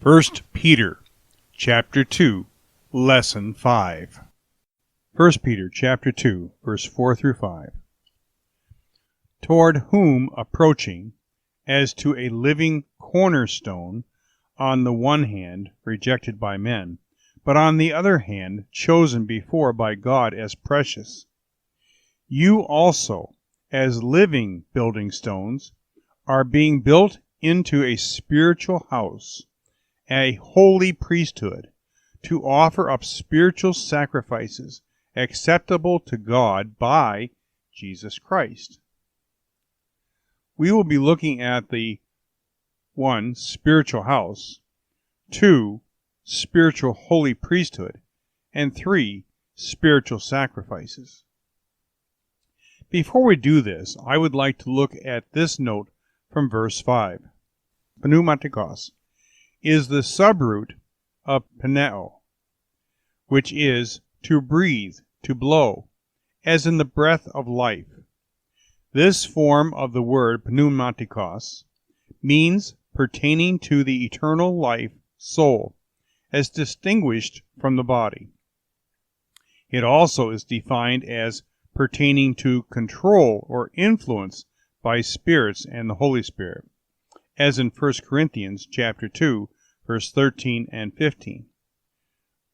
1 Peter chapter 2, lesson 5. 1 Peter chapter 2, verse 4 through 5. Toward whom approaching, as to a living cornerstone, on the one hand rejected by men, but on the other hand chosen before by God as precious, you also, as living building stones, are being built into a spiritual house, a holy priesthood, to offer up spiritual sacrifices acceptable to God by Jesus Christ. We will be looking at the 1. Spiritual house, 2. Spiritual holy priesthood, and 3. Spiritual sacrifices. Before we do this, I would like to look at this note from verse 5. Pneumatikos is the subroot of pneo, which is to breathe, to blow, as in the breath of life. This form of the word pneumatikos means pertaining to the eternal life soul, as distinguished from the body. It also is defined as pertaining to control or influence by spirits and the Holy Spirit, as in 1 Corinthians chapter 2, verse 13 and 15,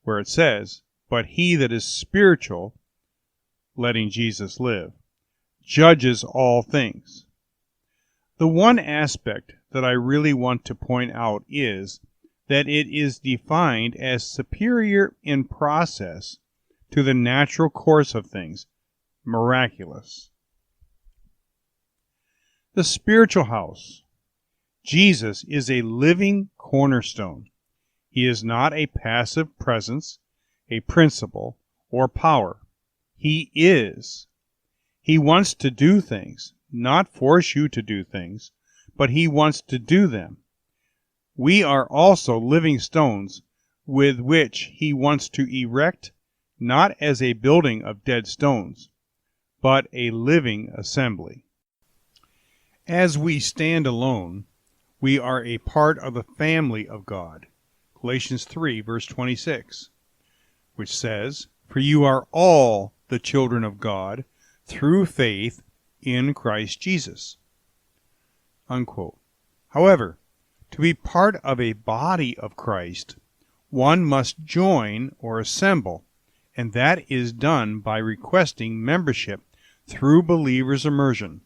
where it says, "But he that is spiritual," letting Jesus live, "judges all things." The one aspect that I really want to point out is that it is defined as superior in process to the natural course of things, miraculous. The spiritual house. Jesus is a living cornerstone. He is not a passive presence, a principle, or power. He is. He wants to do things, not force you to do things, but he wants to do them. We are also living stones with which he wants to erect, not as a building of dead stones, but a living assembly. As we stand alone, we are a part of the family of God. Galatians 3, verse 26, which says, "For you are all the children of God through faith in Christ Jesus." Unquote. However, to be part of a body of Christ, one must join or assemble, and that is done by requesting membership through believers' immersion,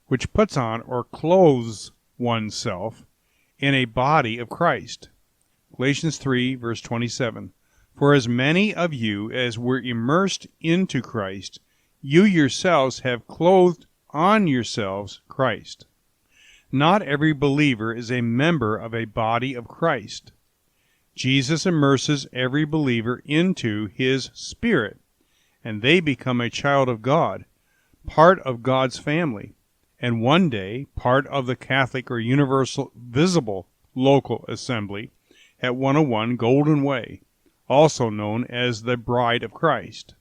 which puts on or clothes oneself in a body of Christ. Galatians 3, verse 27, "For as many of you as were immersed into Christ, you yourselves have clothed on yourselves Christ." Not every believer is a member of a body of Christ. Jesus immerses every believer into his Spirit, and they become a child of God, part of God's family, and one day part of the Catholic or Universal Visible Local Assembly at 101 Golden Way, also known as the Bride of Christ.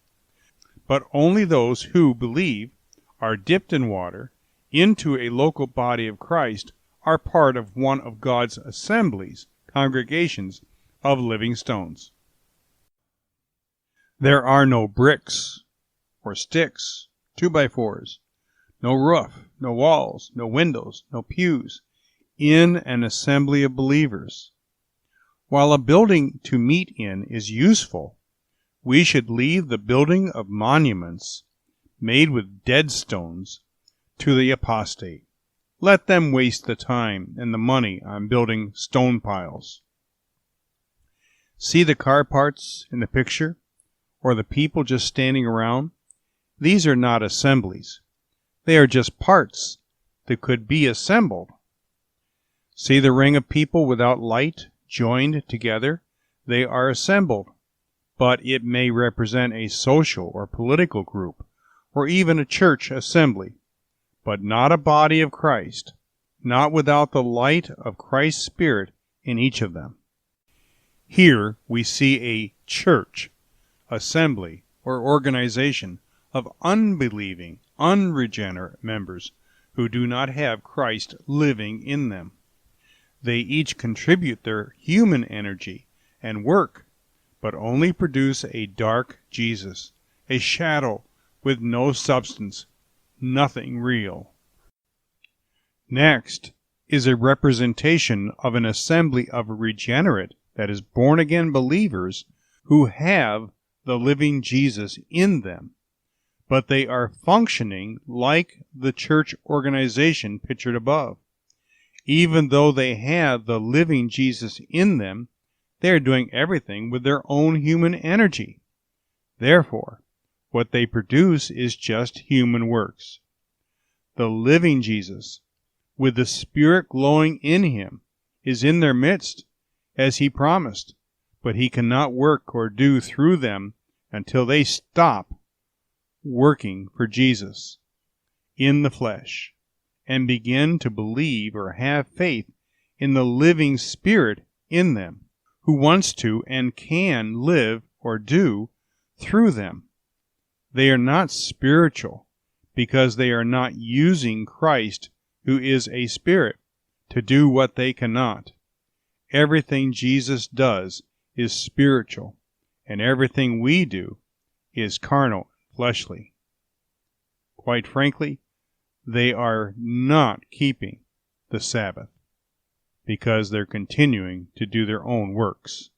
But only those who believe, are dipped in water, into a local body of Christ, are part of one of God's assemblies, congregations of living stones. There are no bricks or sticks, 2x4s, no roof, no walls, no windows, no pews, in an assembly of believers. While a building to meet in is useful, we should leave the building of monuments made with dead stones to the apostate. Let them waste the time and the money on building stone piles. See the car parts in the picture, or the people just standing around? These are not assemblies. They are just parts that could be assembled. See the ring of people without light joined together? They are assembled, but it may represent a social or political group, or even a church assembly, but not a body of Christ, not without the light of Christ's Spirit in each of them. Here we see a church, assembly, or organization of unbelieving, unregenerate members who do not have Christ living in them. They each contribute their human energy and work, but only produce a dark Jesus, a shadow with no substance, nothing real. Next is a representation of an assembly of regenerate, that is, born-again believers who have the living Jesus in them, but they are functioning like the church organization pictured above. Even though they have the living Jesus in them, they are doing everything with their own human energy. Therefore, what they produce is just human works. The living Jesus, with the Spirit glowing in him, is in their midst, as he promised, but he cannot work or do through them until they stop working for Jesus in the flesh and begin to believe or have faith in the living Spirit in them, who wants to and can live or do through them. They are not spiritual because they are not using Christ, who is a spirit, to do what they cannot. Everything Jesus does is spiritual, and everything we do is carnal and fleshly. Quite frankly, they are not keeping the Sabbath because they're continuing to do their own works.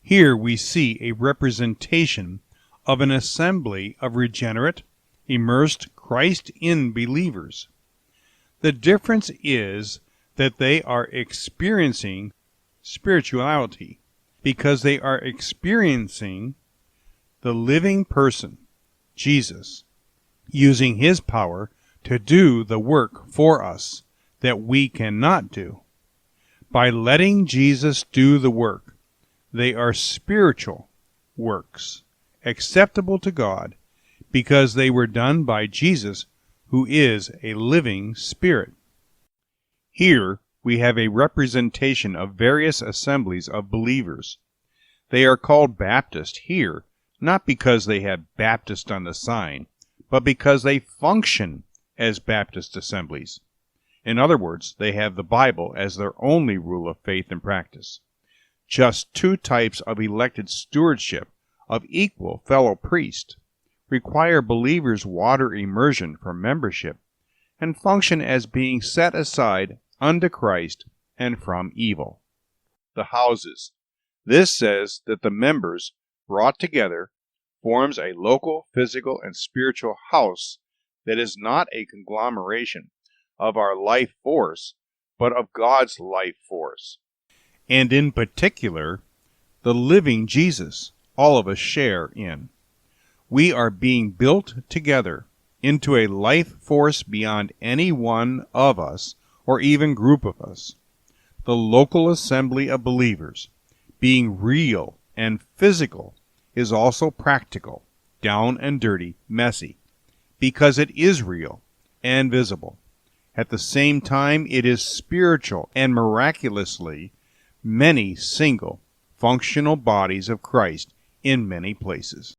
Here we see a representation of an assembly of regenerate, immersed, Christ-in believers. The difference is that they are experiencing spirituality because they are experiencing the living person, Jesus, using his power to do the work for us that we cannot do. By letting Jesus do the work, they are spiritual works, acceptable to God, because they were done by Jesus, who is a living Spirit. Here we have a representation of various assemblies of believers. They are called Baptist here, not because they have Baptist on the sign, but because they function as Baptist assemblies. In other words, they have the Bible as their only rule of faith and practice. Just two types of elected stewardship of equal fellow priest require believers' water immersion for membership and function as being set aside unto Christ and from evil. The houses. This says that the members brought together forms a local, physical, and spiritual house that is not a conglomeration of our life force, but of God's life force. And in particular, the living Jesus, all of us share in. We are being built together into a life force beyond any one of us or even group of us. The local assembly of believers, being real and physical, is also practical, down and dirty, messy, because it is real and visible. At the same time, it is spiritual and miraculously many single, functional bodies of Christ in many places.